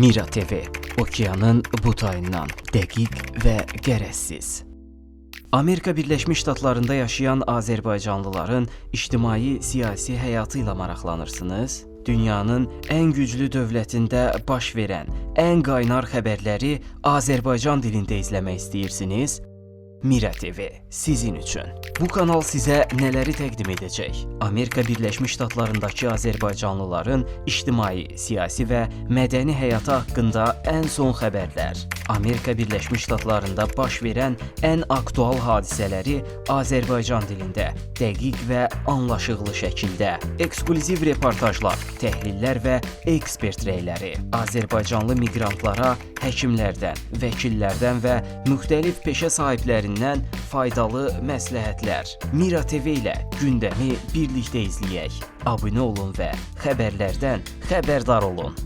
Mira TV, okeanın bu tayından dəqiq və qərəzsiz. Amerika Birləşmiş Ştatlarında yaşayan Azərbaycanlıların ictimai-siyasi həyatı ilə maraqlanırsınız? Dünyanın ən güclü dövlətində baş verən ən qaynar xəbərləri Azərbaycan dilində izləmək istəyirsiniz? Mira TV sizin üçün. Bu kanal sizə nələri təqdim edəcək? Amerika Birləşmiş Ştatlarındakı Azərbaycanlıların ictimai, siyasi və mədəni həyatı haqqında ən son xəbərlər. Amerika Birləşmiş Ştatlarında baş verən ən aktual hadisələri Azərbaycan dilində, dəqiq və anlaşıqlı şəkildə. Eksklüziv reportajlar, təhlillər və ekspert rəyləri. Azərbaycanlı miqrantlara həkimlərdən, vəkillərdən və müxtəlif peşə sahiblərindən faydalı məsləhətlər. Mira TV ilə gündəmi birlikdə izləyək. Abunə olun və xəbərlərdən xəbərdar olun.